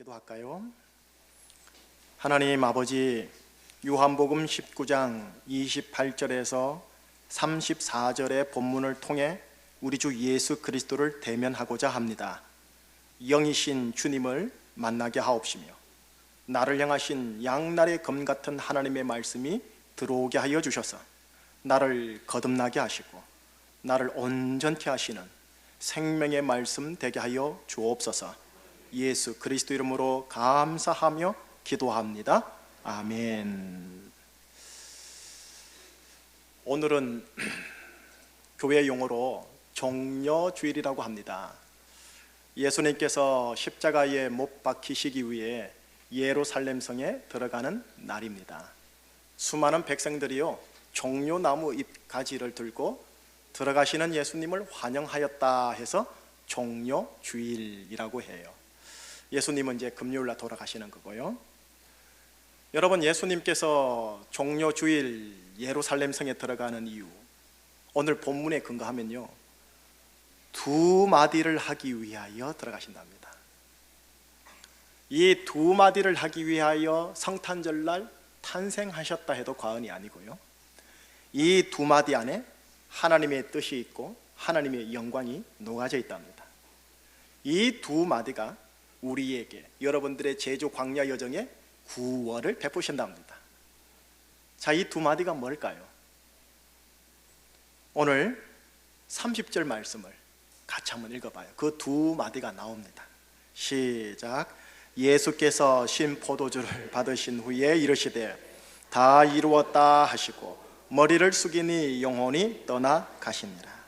기도할까요? 하나님 아버지, 요한복음 19장 28절에서 34절의 본문을 통해 우리 주 예수 그리스도를 대면하고자 합니다. 영이신 주님을 만나게 하옵시며 나를 향하신 양날의 검 같은 하나님의 말씀이 들어오게 하여 주셔서 나를 거듭나게 하시고 나를 온전케 하시는 생명의 말씀 되게 하여 주옵소서. 예수 그리스도 이름으로 감사하며 기도합니다. 아멘. 오늘은 교회 용어로 종려주일이라고 합니다. 예수님께서 십자가에 못 박히시기 위해 예루살렘성에 들어가는 날입니다. 수많은 백성들이요 종려나무 잎 가지를 들고 들어가시는 예수님을 환영하였다 해서 종려주일이라고 해요. 예수님은 이제 금요일날 돌아가시는 거고요. 여러분, 예수님께서 종려주일 예루살렘성에 들어가는 이유, 오늘 본문에 근거하면요 두 마디를 하기 위하여 들어가신답니다. 이 두 마디를 하기 위하여 성탄절날 탄생하셨다 해도 과언이 아니고요, 이 두 마디 안에 하나님의 뜻이 있고 하나님의 영광이 녹아져 있답니다. 이 두 마디가 우리에게 여러분들의 제주 광야 여정에 구원을 베푸신답니다. 자, 이 두 마디가 뭘까요? 오늘 30절 말씀을 같이 한번 읽어봐요. 그 두 마디가 나옵니다. 시작. 예수께서 신 포도주를 받으신 후에 이르시되 다 이루었다 하시고 머리를 숙이니 영혼이 떠나가시니라.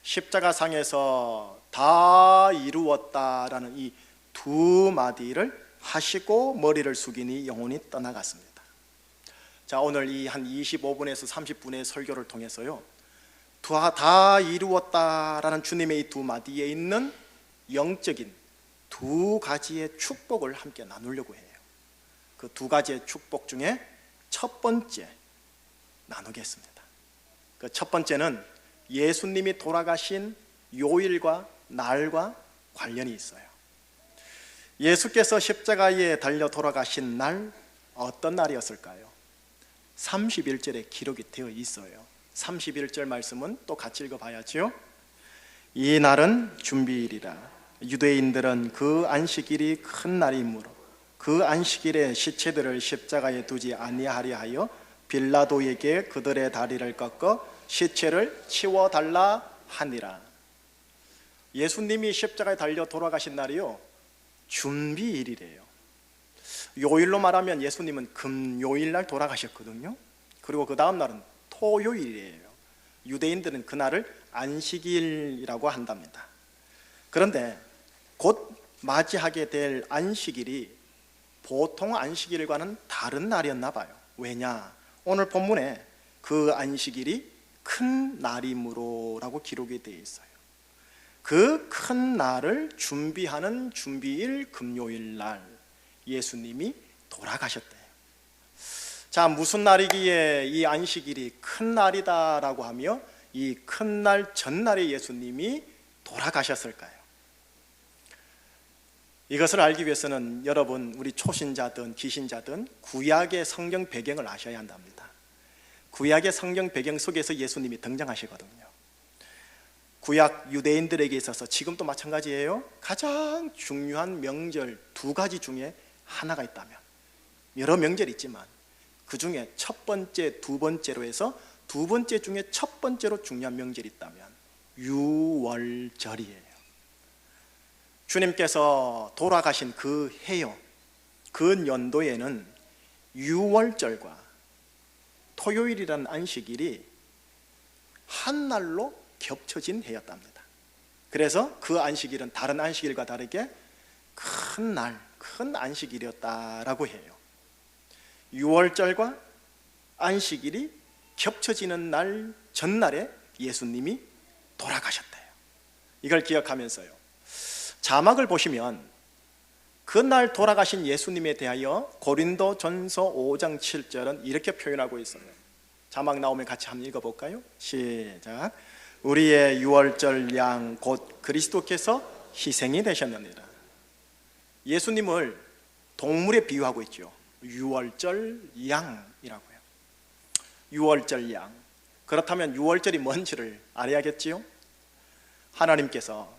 십자가상에서 다 이루었다라는 이 두 마디를 하시고 머리를 숙이니 영혼이 떠나갔습니다. 자, 오늘 이 한 25분에서 30분의 설교를 통해서요 다 이루었다라는 주님의 이 두 마디에 있는 영적인 두 가지의 축복을 함께 나누려고 해요. 그 두 가지의 축복 중에 첫 번째 나누겠습니다. 그 첫 번째는 예수님이 돌아가신 요일과 날과 관련이 있어요. 예수께서 십자가에 달려 돌아가신 날, 어떤 날이었을까요? 31절에 기록이 되어 있어요. 31절 말씀은 또 같이 읽어봐야죠. 이 날은 준비일이라. 유대인들은 그 안식일이 큰 날이므로 그 안식일에 시체들을 십자가에 두지 아니하려 하여 빌라도에게 그들의 다리를 꺾어 시체를 치워달라 하니라. 예수님이 십자가에 달려 돌아가신 날이요 준비일이래요. 요일로 말하면 예수님은 금요일날 돌아가셨거든요. 그리고 그 다음 날은 토요일이에요. 유대인들은 그날을 안식일이라고 한답니다. 그런데 곧 맞이하게 될 안식일이 보통 안식일과는 다른 날이었나 봐요. 왜냐? 오늘 본문에 그 안식일이 큰 날이므로라고 기록이 되어 있어요. 그 큰 날을 준비하는 준비일 금요일 날 예수님이 돌아가셨대요. 자, 무슨 날이기에 이 안식일이 큰 날이다라고 하며 이 큰 날 전날에 예수님이 돌아가셨을까요? 이것을 알기 위해서는 여러분, 우리 초신자든 기신자든 구약의 성경 배경을 아셔야 한답니다. 구약의 성경 배경 속에서 예수님이 등장하시거든요. 구약 유대인들에게 있어서 지금도 마찬가지예요. 가장 중요한 명절 두 가지 중에 하나가 있다면, 여러 명절이 있지만 그 중에 첫 번째, 두 번째로 해서 두 번째 중에 첫 번째로 중요한 명절이 있다면 유월절이에요. 주님께서 돌아가신 그 해요, 그 연도에는 유월절과 토요일이라는 안식일이 한 날로 겹쳐진 해였답니다. 그래서 그 안식일은 다른 안식일과 다르게 큰 날, 큰 안식일이었다라고 해요. 유월절과 안식일이 겹쳐지는 날 전날에 예수님이 돌아가셨대요. 이걸 기억하면서요, 자막을 보시면 그날 돌아가신 예수님에 대하여 고린도전서 5장 7절은 이렇게 표현하고 있어요. 자막 나오면 같이 한번 읽어볼까요? 시작. 우리의 유월절 양 곧 그리스도께서 희생이 되셨느니라. 예수님을 동물에 비유하고 있죠. 유월절 양이라고요. 유월절 양. 그렇다면 유월절이 뭔지를 알아야겠지요. 하나님께서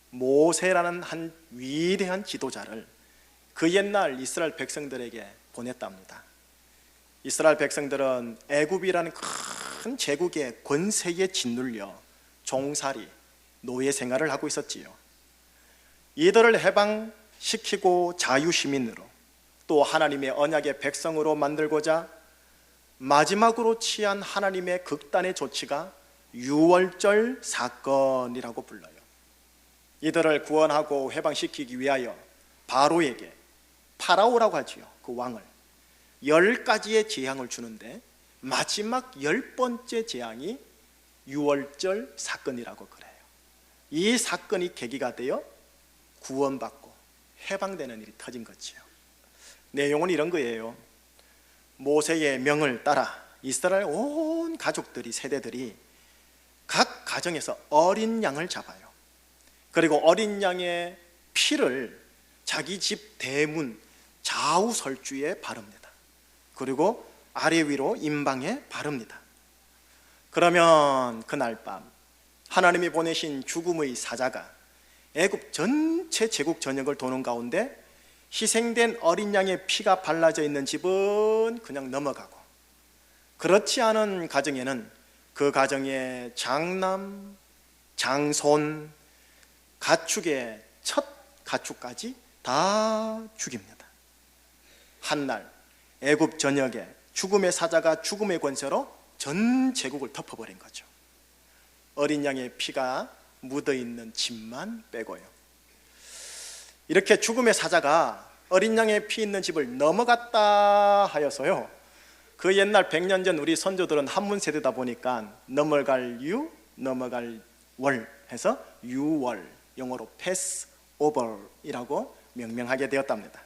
모세라는 한 위대한 지도자를 그 옛날 이스라엘 백성들에게 보냈답니다. 이스라엘 백성들은 애굽이라는 큰 제국의 권세에 짓눌려 종살이, 노예 생활을 하고 있었지요. 이들을 해방시키고 자유시민으로 또 하나님의 언약의 백성으로 만들고자 마지막으로 취한 하나님의 극단의 조치가 유월절 사건이라고 불러요. 이들을 구원하고 해방시키기 위하여 바로에게, 파라오라고 하지요, 그 왕을 10가지의 재앙을 주는데 마지막 10번째 재앙이 유월절 사건이라고 그래요. 이 사건이 계기가 되어 구원받고 해방되는 일이 터진 거지요. 내용은 이런 거예요. 모세의 명을 따라 이스라엘 온 가족들이, 세대들이 각 가정에서 어린 양을 잡아요. 그리고 어린 양의 피를 자기 집 대문 좌우 설주에 바릅니다. 그리고 아래 위로 임방에 바릅니다. 그러면 그날 밤 하나님이 보내신 죽음의 사자가 애굽 전체 제국 전역을 도는 가운데 희생된 어린 양의 피가 발라져 있는 집은 그냥 넘어가고, 그렇지 않은 가정에는 그 가정의 장남, 장손, 가축의 첫 가축까지 다 죽입니다. 한날 애굽 전역에 죽음의 사자가 죽음의 권세로 전 제국을 덮어버린 거죠. 어린 양의 피가 묻어있는 집만 빼고요. 이렇게 죽음의 사자가 어린 양의 피 있는 집을 넘어갔다 하여서요, 그 옛날 100년 전 우리 선조들은 한문 세대다 보니까 넘어갈 유, 넘어갈 월 해서 유월, 영어로 패스 오버이라고 명명하게 되었답니다.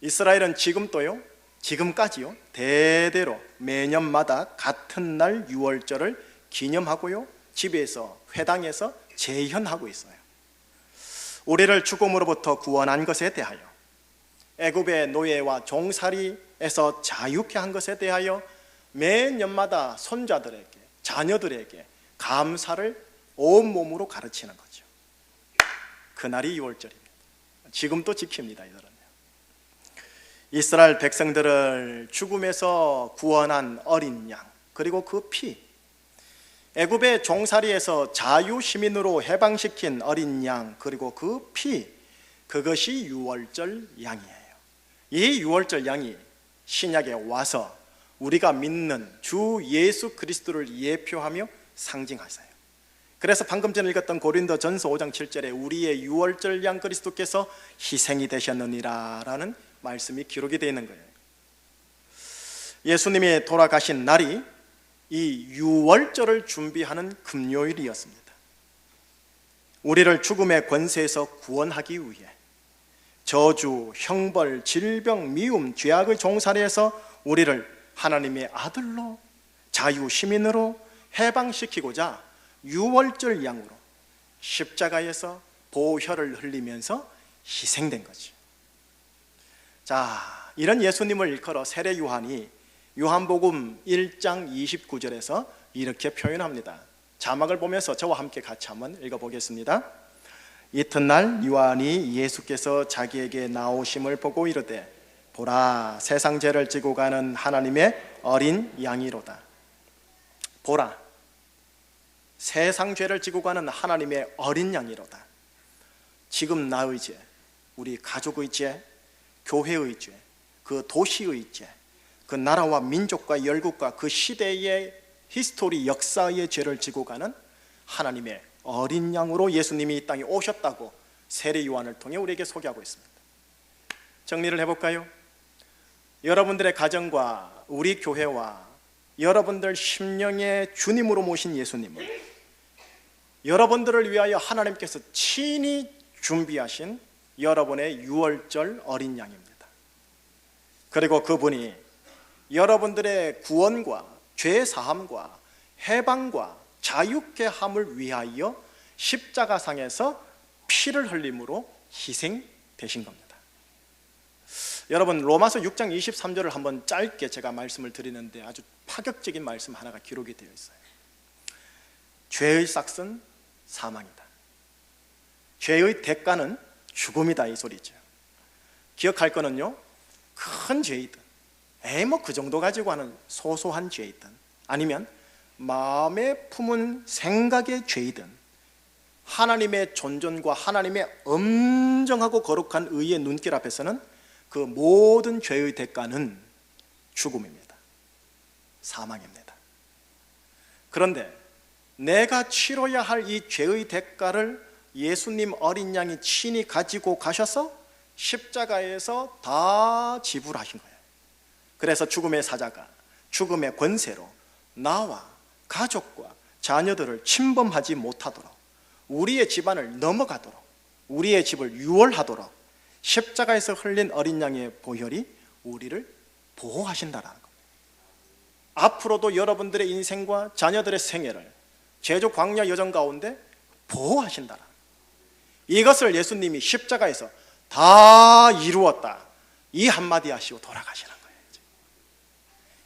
이스라엘은 지금도요, 지금까지요, 대대로 매년마다 같은 날 유월절을 기념하고요, 집에서 회당에서 재현하고 있어요. 우리를 죽음으로부터 구원한 것에 대하여, 애굽의 노예와 종살이에서 자유케 한 것에 대하여 매년마다 손자들에게, 자녀들에게 감사를 온몸으로 가르치는 거죠. 그날이 유월절입니다. 지금도 지킵니다. 이들은요. 이스라엘 백성들을 죽음에서 구원한 어린 양, 그리고 그 피, 애굽의 종살이에서 자유시민으로 해방시킨 어린 양, 그리고 그 피, 그것이 유월절 양이에요. 이 유월절 양이 신약에 와서 우리가 믿는 주 예수 그리스도를 예표하며 상징하세요. 그래서 방금 전에 읽었던 고린도전서 5장 7절에 우리의 유월절 양 그리스도께서 희생이 되셨느니라 라는 말씀이 기록이 되어 있는 거예요. 예수님이 돌아가신 날이 이 유월절을 준비하는 금요일이었습니다. 우리를 죽음의 권세에서 구원하기 위해 저주, 형벌, 질병, 미움, 죄악의 종살이에서 우리를 하나님의 아들로, 자유 시민으로 해방시키고자 유월절 양으로 십자가에서 보혈을 흘리면서 희생된 거죠. 자, 이런 예수님을 일컬어 세례 요한이 요한복음 1장 29절에서 이렇게 표현합니다. 자막을 보면서 저와 함께 같이 한번 읽어보겠습니다. 이튿날 요한이 예수께서 자기에게 나오심을 보고 이르되 보라, 세상 죄를 지고 가는 하나님의 어린 양이로다. 보라, 세상 죄를 지고 가는 하나님의 어린 양이로다. 지금 나의 죄, 우리 가족의 죄, 교회의 죄, 그 도시의 죄, 그 나라와 민족과 열국과 그 시대의 히스토리, 역사의 죄를 지고 가는 하나님의 어린 양으로 예수님이 이 땅에 오셨다고 세례 요한을 통해 우리에게 소개하고 있습니다. 정리를 해볼까요? 여러분들의 가정과 우리 교회와 여러분들 심령의 주님으로 모신 예수님을 여러분들을 위하여 하나님께서 친히 준비하신 여러분의 유월절 어린 양입니다. 그리고 그분이 여러분들의 구원과 죄 사함과 해방과 자유케 함을 위하여 십자가상에서 피를 흘림으로 되신 겁니다. 여러분, 로마서 6장 23절을 한번 짧게 제가 말씀을 드리는데 아주 파격적인 말씀 하나가 기록이 되어 있어요. 죄의 삭은 사망이다. 죄의 대가는 죽음이다, 이 소리죠. 기억할 거는요, 큰 죄이든 뭐 그 정도 가지고 하는 소소한 죄이든 아니면 마음에 품은 생각의 죄이든 하나님의 존존과 하나님의 엄정하고 거룩한 의의 눈길 앞에서는 그 모든 죄의 대가는 죽음입니다. 사망입니다. 그런데 내가 치러야 할 이 죄의 대가를 예수님 어린 양이 친히 가지고 가셔서 십자가에서 다 지불하신 거예요. 그래서 죽음의 사자가 죽음의 권세로 나와 가족과 자녀들을 침범하지 못하도록, 우리의 집안을 넘어가도록, 우리의 집을 유월하도록 십자가에서 흘린 어린 양의 보혈이 우리를 보호하신다라는 겁니다. 앞으로도 여러분들의 인생과 자녀들의 생애를 제주 광야 여정 가운데 보호하신다라. 이것을 예수님이 십자가에서 다 이루었다, 이 한마디 하시고 돌아가시는 거예요.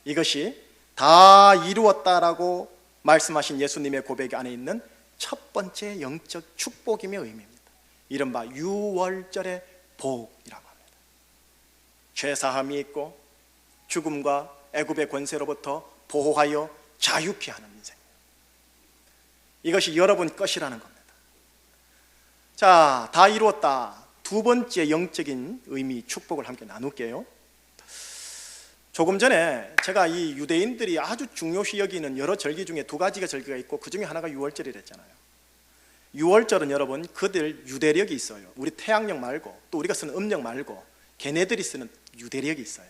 이것이 다 이루었다라고 말씀하신 예수님의 고백 안에 있는 첫 번째 영적 축복임의 의미입니다. 이른바 유월절의 복이라고 합니다. 죄사함이 있고 죽음과 애굽의 권세로부터 보호하여 자유케 하는 인생, 이것이 여러분 것이라는 겁니다. 자, 다 이루었다. 두 번째 영적인 의미, 축복을 함께 나눌게요. 조금 전에 제가 이 유대인들이 아주 중요시 여기는 여러 절기 중에 두 가지가 절기가 있고 그 중에 하나가 유월절이랬잖아요. 유월절은 여러분 그들 유대력이 있어요. 우리 태양력 말고 또 우리가 쓰는 음력 말고 걔네들이 쓰는 유대력이 있어요.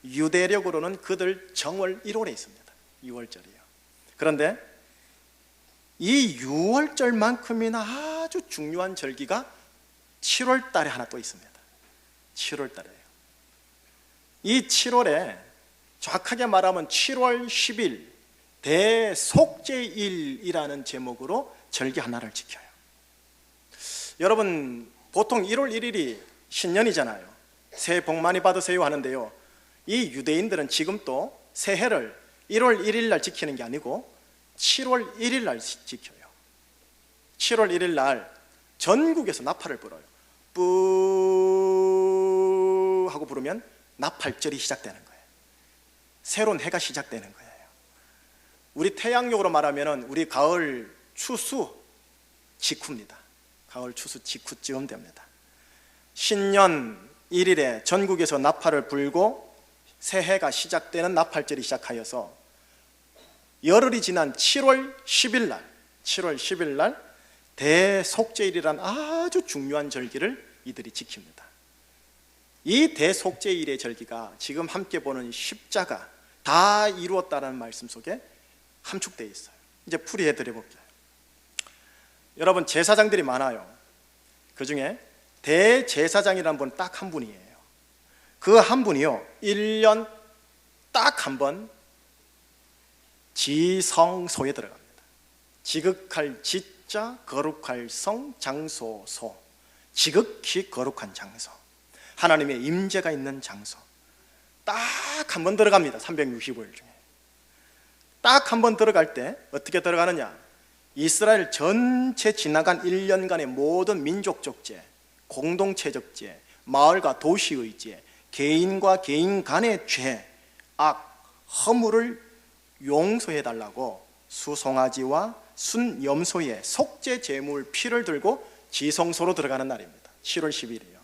유대력으로는 그들 정월 1월에 있습니다. 유월절이요. 그런데 이 유월절만큼이나 아주 중요한 절기가 7월 달에 하나 또 있습니다. 7월 달에요. 이 7월에 정확하게 말하면 7월 10일 대속죄일이라는 제목으로 절기 하나를 지켜요. 여러분, 보통 1월 1일이 신년이잖아요. 새해 복 많이 받으세요 하는데요, 이 유대인들은 지금 또 새해를 1월 1일 날 지키는 게 아니고 7월 1일 날 지켜요. 7월 1일 날 전국에서 나팔을 불어요. 뿌 하고 부르면 나팔절이 시작되는 거예요. 새로운 해가 시작되는 거예요. 우리 태양력으로 말하면 우리 가을 추수 직후입니다. 가을 추수 직후쯤 됩니다. 신년 1일에 전국에서 나팔을 불고 새해가 시작되는 나팔절이 시작하여서 열흘이 지난 7월 10일 날 대속죄일이란 아주 중요한 절기를 이들이 지킵니다. 이 대속죄일의 절기가 지금 함께 보는 십자가 다 이루었다는 말씀 속에 함축되어 있어요. 이제 풀이해 드려 볼게요. 여러분, 제사장들이 많아요. 그 중에 대제사장이라는 분 딱 한 분이에요. 그 한 분이요, 1년 딱 한 번 지성소에 들어갑니다. 지극할 지자, 거룩할 성, 장소, 소. 지극히 거룩한 장소, 하나님의 임재가 있는 장소 딱 한 번 들어갑니다. 365일 중에 딱 한 번 들어갈 때 어떻게 들어가느냐, 이스라엘 전체 지나간 1년간의 모든 민족적 죄, 공동체적 죄, 마을과 도시의 죄, 개인과 개인 간의 죄, 악, 허물을 용서해달라고 수송아지와 순염소의 속죄 제물 피를 들고 지성소로 들어가는 날입니다. 7월 10일이에요.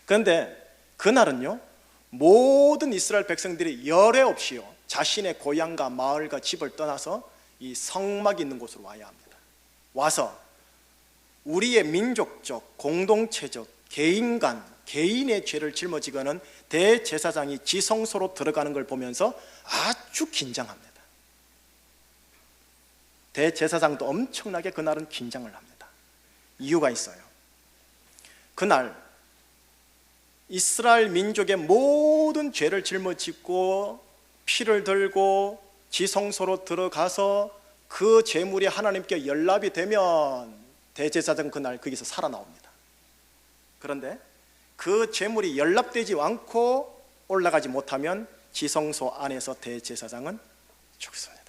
그런데 그날은요, 모든 이스라엘 백성들이 열애 없이요, 자신의 고향과 마을과 집을 떠나서 이 성막이 있는 곳으로 와야 합니다. 와서 우리의 민족적, 공동체적, 개인 간, 개인의 죄를 짊어지고는 대제사장이 지성소로 들어가는 걸 보면서 아주 긴장합니다. 대제사장도 엄청나게 그날은 긴장을 합니다. 이유가 있어요. 그날 이스라엘 민족의 모든 죄를 짊어지고 피를 들고 지성소로 들어가서 그 제물이 하나님께 연락이 되면 대제사장 그날 거기서 살아나옵니다. 그런데 그 제물이 연락되지 않고 올라가지 못하면 지성소 안에서 대제사장은 죽습니다.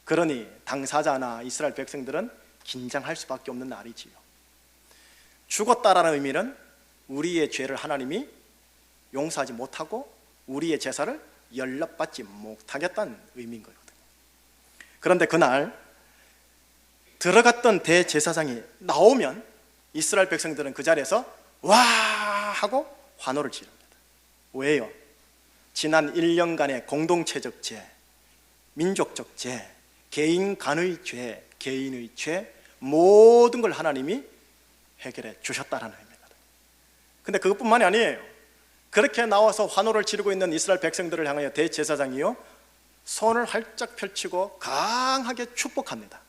그러니 당사자나 이스라엘 백성들은 긴장할 수밖에 없는 날이지요. 죽었다라는 의미는 우리의 죄를 하나님이 용서하지 못하고 우리의 제사를 연락받지 못하겠다는 의미인 거거든요. 그런데 그날 들어갔던 대제사장이 나오면 이스라엘 백성들은 그 자리에서 와 하고 환호를 지릅니다. 왜요? 지난 1년간의 공동체적 죄, 민족적 죄, 개인 간의 죄, 개인의 죄, 모든 걸 하나님이 해결해 주셨다는 의미입니다. 근데 그것뿐만이 아니에요. 그렇게 나와서 환호를 지르고 있는 이스라엘 백성들을 향하여 대제사장이요 손을 활짝 펼치고 강하게 축복합니다.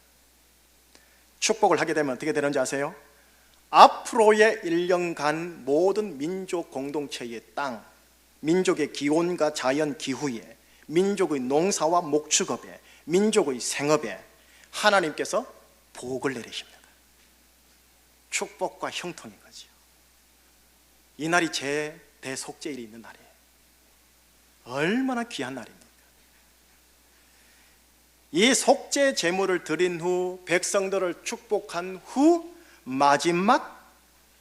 축복을 하게 되면 어떻게 되는지 아세요? 앞으로의 1년간 모든 민족 공동체의 땅, 민족의 기온과 자연 기후에, 민족의 농사와 목축업에, 민족의 생업에 하나님께서 복을 내리십니다. 축복과 형통인 거죠. 이 날이 제 대속죄일이 있는 날이에요. 얼마나 귀한 날입니까? 이 속죄 제물을 드린 후 백성들을 축복한 후 마지막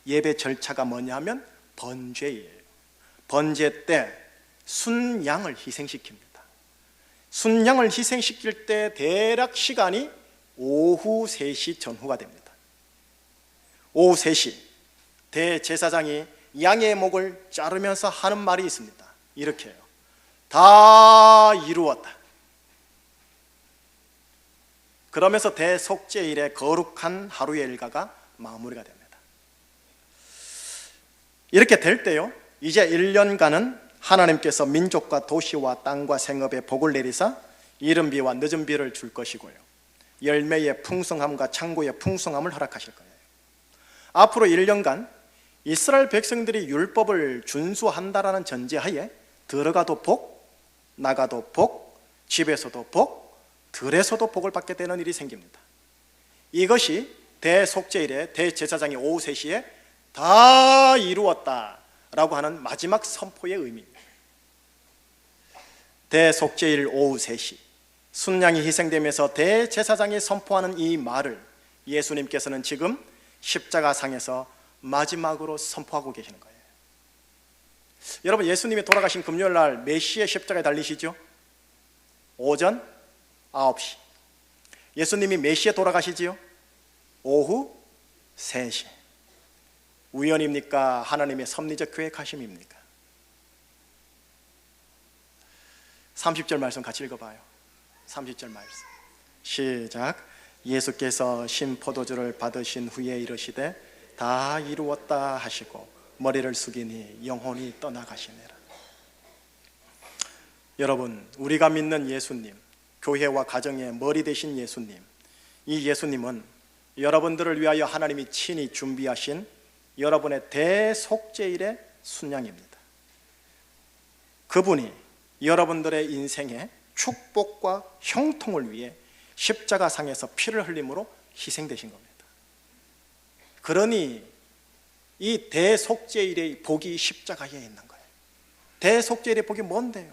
예배 절차가 뭐냐면 번제예요. 번제 때 순양을 희생시킵니다. 순양을 희생시킬 때 대략 시간이 오후 3시 전후가 됩니다. 오후 3시 대제사장이 양의 목을 자르면서 하는 말이 있습니다. 이렇게 해요. 다 이루었다. 그러면서 대속죄일의 거룩한 하루의 일과가 마무리가 됩니다. 이렇게 될 때요, 이제 1년간은 하나님께서 민족과 도시와 땅과 생업에 복을 내리사 이른 비와 늦은 비를 줄 것이고요, 열매의 풍성함과 창고의 풍성함을 허락하실 거예요. 앞으로 1년간 이스라엘 백성들이 율법을 준수한다라는 전제하에 들어가도 복, 나가도 복, 집에서도 복, 들에서도 복을 받게 되는 일이 생깁니다. 이것이 대속죄일에 대제사장이 오후 3시에 다 이루었다라고 하는 마지막 선포의 의미입니다. 대속죄일 오후 3시 순양이 희생되면서 대제사장이 선포하는 이 말을 예수님께서는 지금 십자가상에서 마지막으로 선포하고 계시는 거예요. 여러분, 예수님이 돌아가신 금요일 날 몇 시에 십자가에 달리시죠? 오전 9시. 예수님이 몇 시에 돌아가시지요? 오후 3시. 우연입니까? 하나님의 섭리적 계획하심입니까? 30절 말씀 같이 읽어봐요. 30절 말씀 시작. 예수께서 신 포도주를 받으신 후에 이르시되 다 이루었다 하시고 머리를 숙이니 영혼이 떠나가시니라. 여러분, 우리가 믿는 예수님, 교회와 가정의 머리 되신 예수님, 이 예수님은 여러분들을 위하여 하나님이 친히 준비하신 여러분의 대속죄일의 순양입니다. 그분이 여러분들의 인생의 축복과 형통을 위해 십자가상에서 피를 흘림으로 희생되신 겁니다. 그러니 이 대속죄일의 복이 십자가에 있는 거예요. 대속죄일의 복이 뭔데요?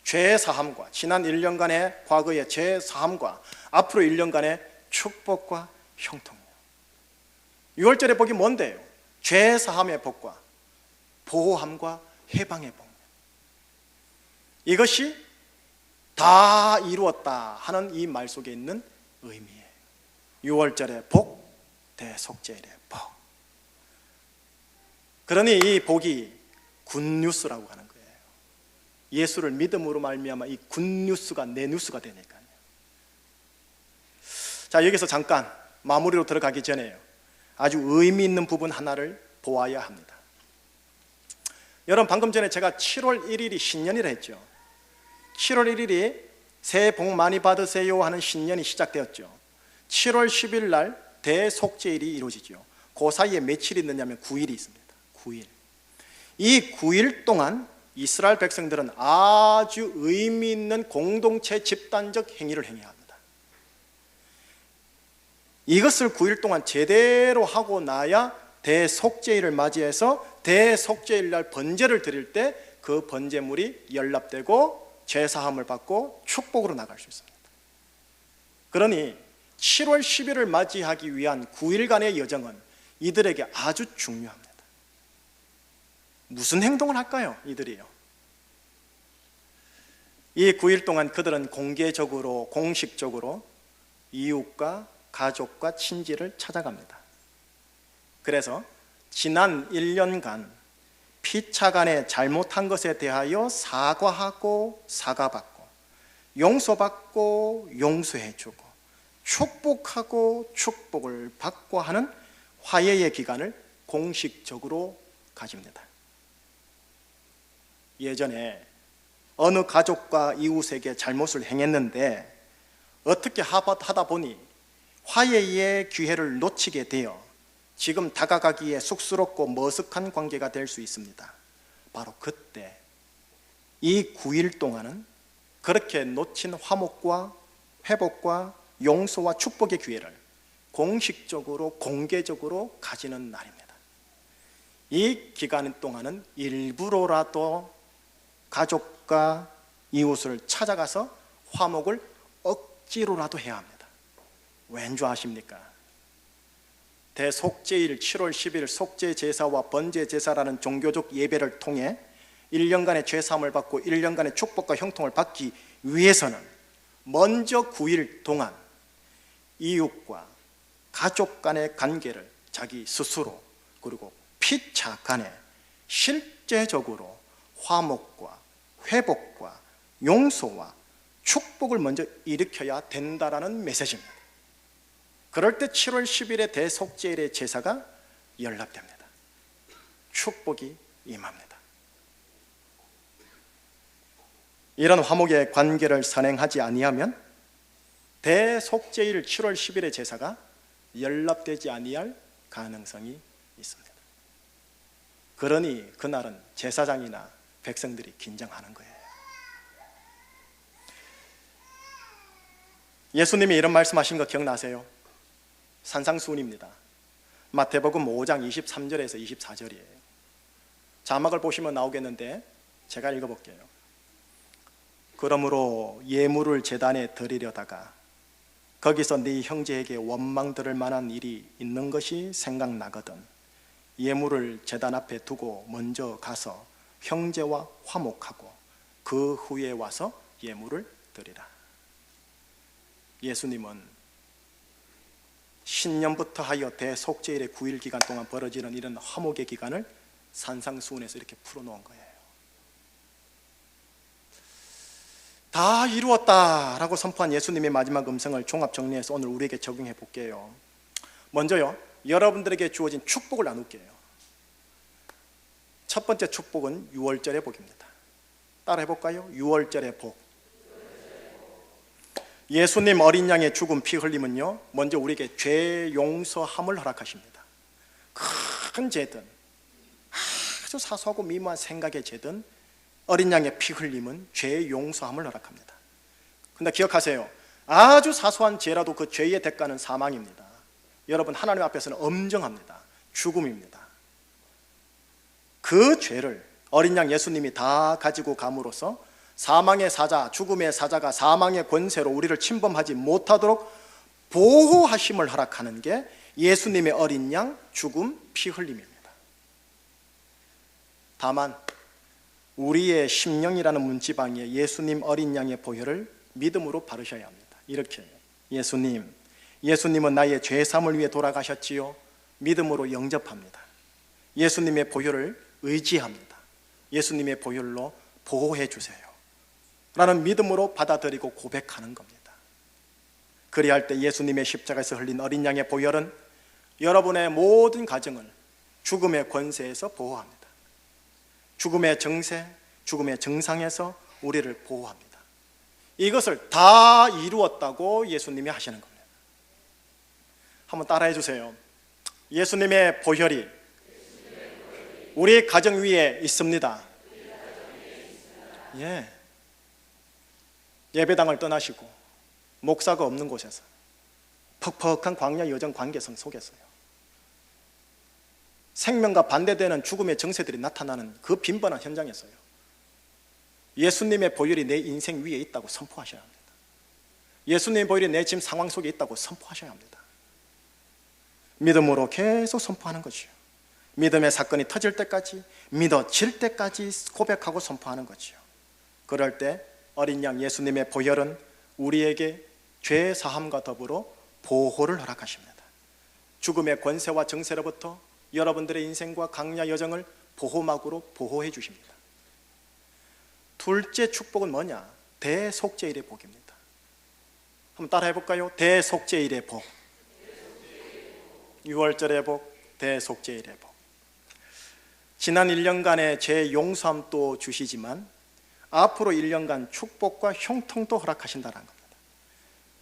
죄사함과 지난 1년간의 과거의 죄사함과 앞으로 1년간의 축복과 형통이에요. 6월절의 복이 뭔데요? 죄사함의 복과 보호함과 해방의 복. 이것이 다 이루었다 하는 이 말 속에 있는 의미예요. 6월절의 복, 대속죄일의 복. 그러니 이 복이 굿뉴스라고 하는 거예요. 예수를 믿음으로 말미암아 이 굿뉴스가 내 뉴스가 되니까요. 자, 여기서 잠깐 마무리로 들어가기 전에요, 아주 의미 있는 부분 하나를 보아야 합니다. 여러분, 방금 전에 제가 7월 1일이 신년이라 했죠. 7월 1일이 새해 복 많이 받으세요 하는 신년이 시작되었죠. 7월 10일 날 대속죄일이 이루어지죠. 그 사이에 며칠이 있느냐면 9일이 있습니다. 9일. 이 9일 동안 이스라엘 백성들은 아주 의미 있는 공동체 집단적 행위를 행해야 합니다. 이것을 9일 동안 제대로 하고 나야 대속죄일을 맞이해서 대속죄일 날 번제를 드릴 때 그 번제물이 연납되고 제사함을 받고 축복으로 나갈 수 있습니다. 그러니 7월 10일을 맞이하기 위한 9일간의 여정은 이들에게 아주 중요합니다. 무슨 행동을 할까요? 이들이요. 이 9일 동안 그들은 공개적으로, 공식적으로 이웃과 가족과 친지를 찾아갑니다. 그래서 지난 1년간 피차간에 잘못한 것에 대하여 사과하고 사과받고, 용서받고 용서해주고, 축복하고 축복을 받고 하는 화해의 기간을 공식적으로 가집니다. 예전에 어느 가족과 이웃에게 잘못을 행했는데 어떻게 하다 보니 화해의 기회를 놓치게 되어 지금 다가가기에 쑥스럽고 머쓱한 관계가 될 수 있습니다. 바로 그때 이 9일 동안은 그렇게 놓친 화목과 회복과 용서와 축복의 기회를 공식적으로 공개적으로 가지는 날입니다. 이 기간 동안은 일부러라도 가족과 이웃을 찾아가서 화목을 억지로라도 해야 합니다. 왠 줄 아십니까? 대속죄일 7월 10일 속죄제사와 번제제사라는 종교적 예배를 통해 1년간의 죄사함을 받고 1년간의 축복과 형통을 받기 위해서는 먼저 9일 동안 이웃과 가족 간의 관계를 자기 스스로 그리고 피차 간에 실제적으로 화목과 회복과 용서와 축복을 먼저 일으켜야 된다라는 메시지입니다. 그럴 때 7월 10일의 대속죄일의 제사가 연락됩니다. 축복이 임합니다. 이런 화목의 관계를 선행하지 아니하면 대속죄일 7월 10일의 제사가 연락되지 아니할 가능성이 있습니다. 그러니 그날은 제사장이나 백성들이 긴장하는 거예요. 예수님이 이런 말씀하신 거 기억나세요? 산상수훈입니다. 마태복음 5장 23절에서 24절이에요. 자막을 보시면 나오겠는데 제가 읽어볼게요. 그러므로 예물을 제단에 드리려다가 거기서 네 형제에게 원망 들을 만한 일이 있는 것이 생각나거든 예물을 제단 앞에 두고 먼저 가서 형제와 화목하고 그 후에 와서 예물을 드리라. 예수님은 신년부터 하여 대속죄일의 9일 기간 동안 벌어지는 이런 화목의 기간을 산상수훈에서 이렇게 풀어놓은 거예요. 다 이루었다라고 선포한 예수님의 마지막 음성을 종합 정리해서 오늘 우리에게 적용해 볼게요. 먼저요, 여러분들에게 주어진 축복을 나눌게요. 첫 번째 축복은 유월절의 복입니다. 따라 해볼까요? 유월절의 복. 예수님 어린 양의 죽음 피 흘림은요, 먼저 우리에게 죄 용서함을 허락하십니다. 큰 죄든 아주 사소하고 미묘한 생각의 죄든 어린 양의 피 흘림은 죄 용서함을 허락합니다. 근데 기억하세요. 아주 사소한 죄라도 그 죄의 대가는 사망입니다. 여러분, 하나님 앞에서는 엄정합니다. 죽음입니다. 그 죄를 어린 양 예수님이 다 가지고 감으로써 사망의 사자, 죽음의 사자가 사망의 권세로 우리를 침범하지 못하도록 보호하심을 허락하는 게 예수님의 어린 양 죽음 피 흘림입니다. 다만 우리의 심령이라는 문지방에 예수님 어린 양의 보혈을 믿음으로 바르셔야 합니다. 이렇게 예수님은 나의 죄사함을 위해 돌아가셨지요. 믿음으로 영접합니다. 예수님의 보혈을 의지합니다. 예수님의 보혈로 보호해 주세요 라는 믿음으로 받아들이고 고백하는 겁니다. 그리할 때 예수님의 십자가에서 흘린 어린 양의 보혈은 여러분의 모든 가정을 죽음의 권세에서 보호합니다. 죽음의 정세, 죽음의 정상에서 우리를 보호합니다. 이것을 다 이루었다고 예수님이 하시는 겁니다. 한번 따라해 주세요. 예수님의 보혈이 우리 가정 위에 있습니다. 예. 예배당을 떠나시고 목사가 없는 곳에서 퍽퍽한 광야 여정 관계성 속에서요, 생명과 반대되는 죽음의 정세들이 나타나는 그 빈번한 현장에서요, 예수님의 보혈이 내 인생 위에 있다고 선포하셔야 합니다. 예수님의 보혈이 내 지금 상황 속에 있다고 선포하셔야 합니다. 믿음으로 계속 선포하는 거죠. 믿음의 사건이 터질 때까지, 믿어질 때까지 고백하고 선포하는 거죠. 그럴 때 어린 양 예수님의 보혈은 우리에게 죄 사함과 더불어 보호를 허락하십니다. 죽음의 권세와 정세로부터 여러분들의 인생과 강야 여정을 보호막으로 보호해 주십니다. 둘째 축복은 뭐냐? 대속죄일의 복입니다. 한번 따라해 볼까요? 대속죄일의 복. 6월절의 복, 대속죄일의 복. 지난 1년간의 죄 용서함도 주시지만 앞으로 1년간 축복과 형통도 허락하신다는 겁니다.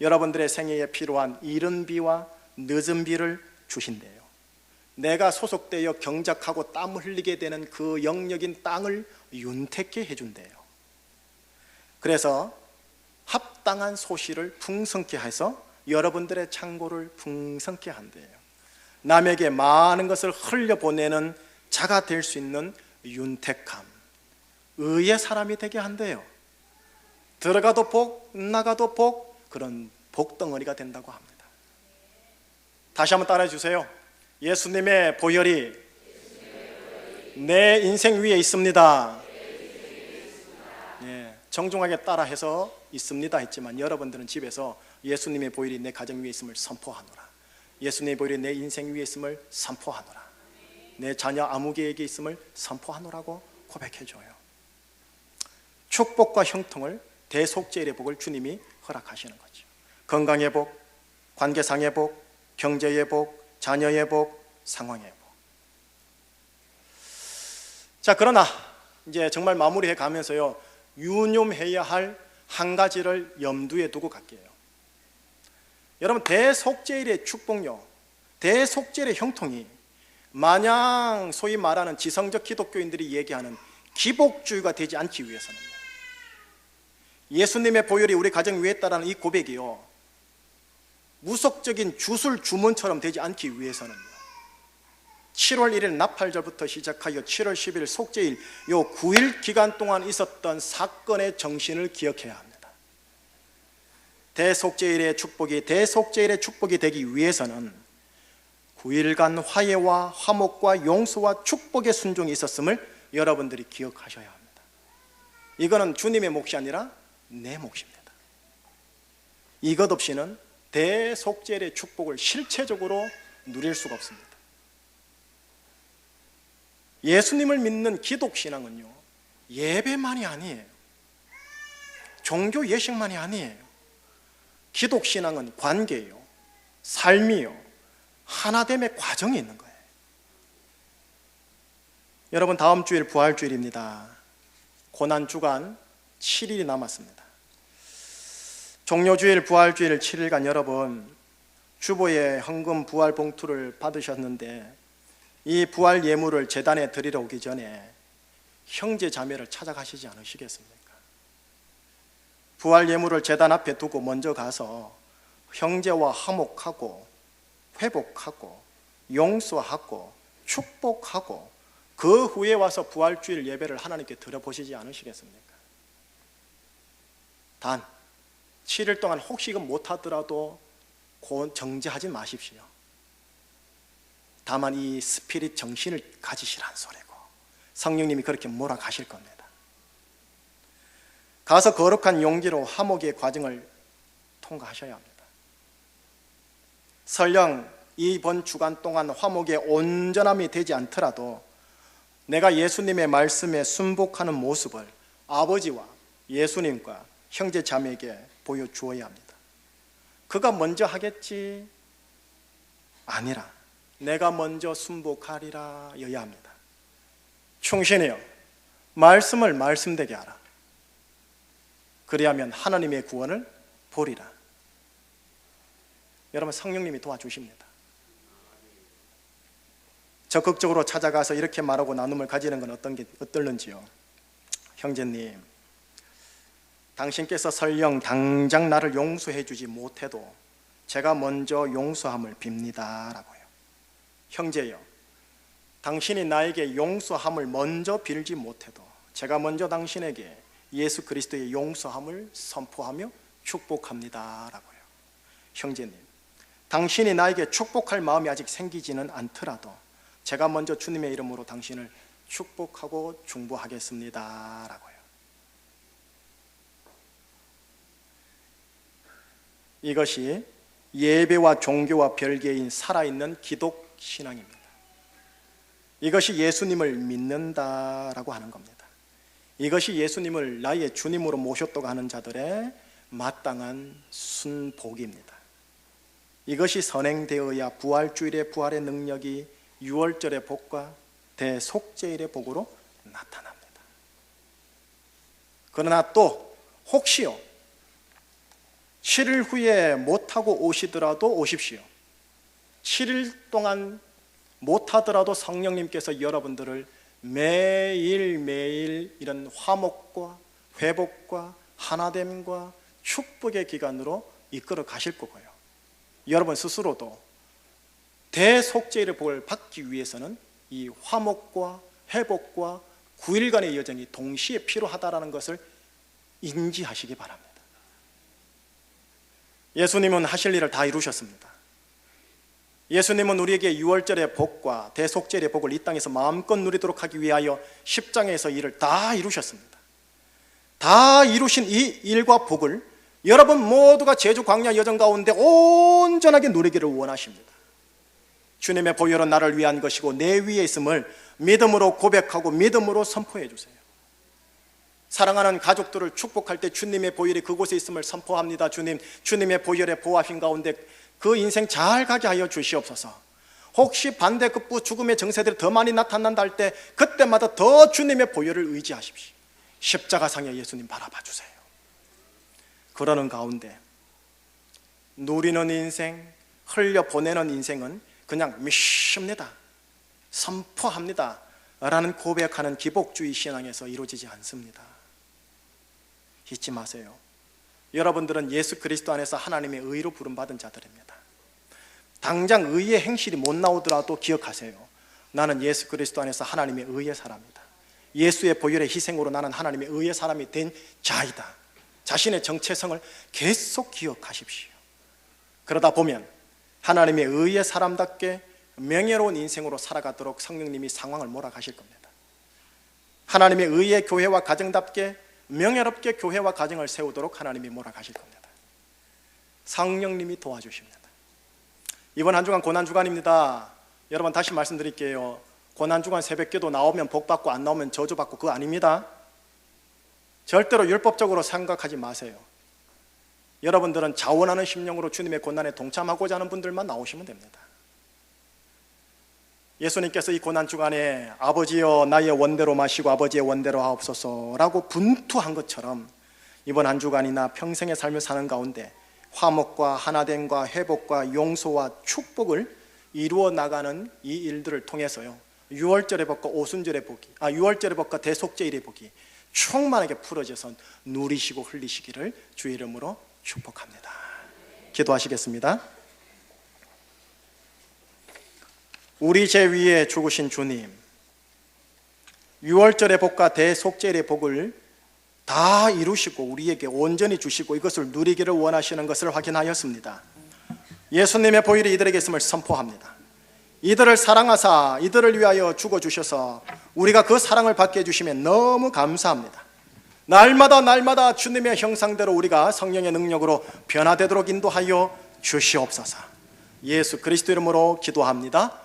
여러분들의 생애에 필요한 이른 비와 늦은 비를 주신대요. 내가 소속되어 경작하고 땀을 흘리게 되는 그 영역인 땅을 윤택게 해준대요. 그래서 합당한 소실을 풍성케 해서 여러분들의 창고를 풍성케 한대요. 남에게 많은 것을 흘려보내는 자가 될 수 있는 윤택함, 의의 사람이 되게 한대요. 들어가도 복, 나가도 복, 그런 복덩어리가 된다고 합니다. 다시 한번 따라해 주세요. 예수님의 보혈이 내 인생 위에 있습니다. 예, 정중하게 따라해서 있습니다 했지만 여러분들은 집에서 예수님의 보혈이 내 가정 위에 있음을 선포하노라. 예수님의 보혈이 내 인생 위에 있음을 선포하노라. 내 자녀 아무개에게 있음을 선포하노라고 고백해줘요. 축복과 형통을, 대속죄일의 복을 주님이 허락하시는 거죠. 건강의 복, 관계상의 복, 경제의 복, 자녀의 복, 상황의 복. 자, 그러나 이제 정말 마무리해 가면서요, 유념해야 할 한 가지를 염두에 두고 갈게요. 여러분, 대속죄일의 축복요, 대속죄일의 형통이 마냥 소위 말하는 지성적 기독교인들이 얘기하는 기복주의가 되지 않기 위해서는요, 예수님의 보혈이 우리 가정 위에 있다라는 이 고백이요, 무속적인 주술 주문처럼 되지 않기 위해서는요, 7월 1일 나팔절부터 시작하여 7월 10일 속죄일, 요 9일 기간 동안 있었던 사건의 정신을 기억해야 합니다. 대속죄일의 축복이 대속죄일의 축복이 되기 위해서는 9일간 화해와 화목과 용서와 축복의 순종이 있었음을 여러분들이 기억하셔야 합니다. 이거는 주님의 몫이 아니라 내 몫입니다. 이것 없이는 대속죄일의 축복을 실체적으로 누릴 수가 없습니다. 예수님을 믿는 기독신앙은요, 예배만이 아니에요. 종교 예식만이 아니에요. 기독신앙은 관계예요, 삶이요, 하나됨의 과정이 있는 거예요. 여러분, 다음 주일 부활주일입니다. 고난주간 7일이 남았습니다. 종료주일, 부활주일 7일간 여러분 주보에 헌금 부활 봉투를 받으셨는데 이 부활 예물을 제단에 드리러 오기 전에 형제 자매를 찾아가시지 않으시겠습니까? 부활 예물을 제단 앞에 두고 먼저 가서 형제와 화목하고 회복하고 용서하고 축복하고 그 후에 와서 부활주일 예배를 하나님께 드려보시지 않으시겠습니까? 단 7일 동안 혹시 이거 못하더라도 정죄하지 마십시오. 다만 이 스피릿 정신을 가지시라는 소리고 성령님이 그렇게 몰아가실 겁니다. 가서 거룩한 용기로 화목의 과정을 통과하셔야 합니다. 설령 이번 주간 동안 화목의 온전함이 되지 않더라도 내가 예수님의 말씀에 순복하는 모습을 아버지와 예수님과 형제 자매에게 보여주어야 합니다. 그가 먼저 하겠지 아니라 내가 먼저 순복하리라 여야 합니다. 충신이여 말씀을 말씀되게 하라. 그리하면 하나님의 구원을 보리라. 여러분, 성령님이 도와주십니다. 적극적으로 찾아가서 이렇게 말하고 나눔을 가지는 건 어떨는지요? 형제님, 당신께서 설령 당장 나를 용서해 주지 못해도 제가 먼저 용서함을 빕니다 라고요. 형제여, 당신이 나에게 용서함을 먼저 빌지 못해도 제가 먼저 당신에게 예수 그리스도의 용서함을 선포하며 축복합니다 라고요. 형제님, 당신이 나에게 축복할 마음이 아직 생기지는 않더라도 제가 먼저 주님의 이름으로 당신을 축복하고 중보하겠습니다 라고요. 이것이 예배와 종교와 별개인 살아있는 기독 신앙입니다. 이것이 예수님을 믿는다라고 하는 겁니다. 이것이 예수님을 나의 주님으로 모셨다고 하는 자들의 마땅한 순복입니다. 이것이 선행되어야 부활주일의 부활의 능력이 유월절의 복과 대속죄일의 복으로 나타납니다. 그러나 또 혹시요 7일 후에 못하고 오시더라도 오십시오. 7일 동안 못하더라도 성령님께서 여러분들을 매일매일 이런 화목과 회복과 하나됨과 축복의 기간으로 이끌어 가실 거고요. 여러분 스스로도 대속죄의 복을 받기 위해서는 이 화목과 회복과 9일간의 여정이 동시에 필요하다는 것을 인지하시기 바랍니다. 예수님은 하실 일을 다 이루셨습니다. 예수님은 우리에게 유월절의 복과 대속죄의 복을 이 땅에서 마음껏 누리도록 하기 위하여 십장에서 일을 다 이루셨습니다. 다 이루신 이 일과 복을 여러분 모두가 제주 광야 여정 가운데 온전하게 누리기를 원하십니다. 주님의 보혈은 나를 위한 것이고 내 위에 있음을 믿음으로 고백하고 믿음으로 선포해 주세요. 사랑하는 가족들을 축복할 때 주님의 보혈이 그곳에 있음을 선포합니다. 주님, 주님의 보혈의 보화 힘 가운데 그 인생 잘 가게 하여 주시옵소서. 혹시 반대급부 죽음의 정세들이 더 많이 나타난다 할 때 그때마다 더 주님의 보혈을 의지하십시오. 십자가상의 예수님 바라봐 주세요. 그러는 가운데 누리는 인생, 흘려보내는 인생은 그냥 믿습니다, 선포합니다 라는 고백하는 기복주의 신앙에서 이루어지지 않습니다. 잊지 마세요. 여러분들은 예수 그리스도 안에서 하나님의 의로 부름받은 자들입니다. 당장 의의 행실이 못 나오더라도 기억하세요. 나는 예수 그리스도 안에서 하나님의 의의 사람이다. 예수의 보혈의 희생으로 나는 하나님의 의의 사람이 된 자이다. 자신의 정체성을 계속 기억하십시오. 그러다 보면 하나님의 의의 사람답게 명예로운 인생으로 살아가도록 성령님이 상황을 몰아가실 겁니다. 하나님의 의의 교회와 가정답게 명예롭게 교회와 가정을 세우도록 하나님이 몰아가실 겁니다. 성령님이 도와주십니다. 이번 한 주간 고난주간입니다. 여러분 다시 말씀드릴게요. 고난주간 새벽기도 나오면 복받고 안 나오면 저주받고 그거 아닙니다. 절대로 율법적으로 생각하지 마세요. 여러분들은 자원하는 심령으로 주님의 고난에 동참하고자 하는 분들만 나오시면 됩니다. 예수님께서 이 고난주간에 아버지여 나의 원대로 마시고 아버지의 원대로 하옵소서 라고 분투한 것처럼 이번 한 주간이나 평생의 삶을 사는 가운데 화목과 하나됨과 회복과 용서와 축복을 이루어 나가는 이 일들을 통해서요, 유월절의 복과 오순절의 복이, 유월절의 복과 대속죄일의 복이 충만하게 풀어져서 누리시고 흘리시기를 주의 이름으로 축복합니다. 기도하시겠습니다. 우리 제 위에 죽으신 주님, 유월절의 복과 대속죄일의 복을 다 이루시고 우리에게 온전히 주시고 이것을 누리기를 원하시는 것을 확인하였습니다. 예수님의 보혈이 이들에게 있음을 선포합니다. 이들을 사랑하사 이들을 위하여 죽어주셔서 우리가 그 사랑을 받게 해주시면 너무 감사합니다. 날마다 주님의 형상대로 우리가 성령의 능력으로 변화되도록 인도하여 주시옵소서. 예수 그리스도 이름으로 기도합니다.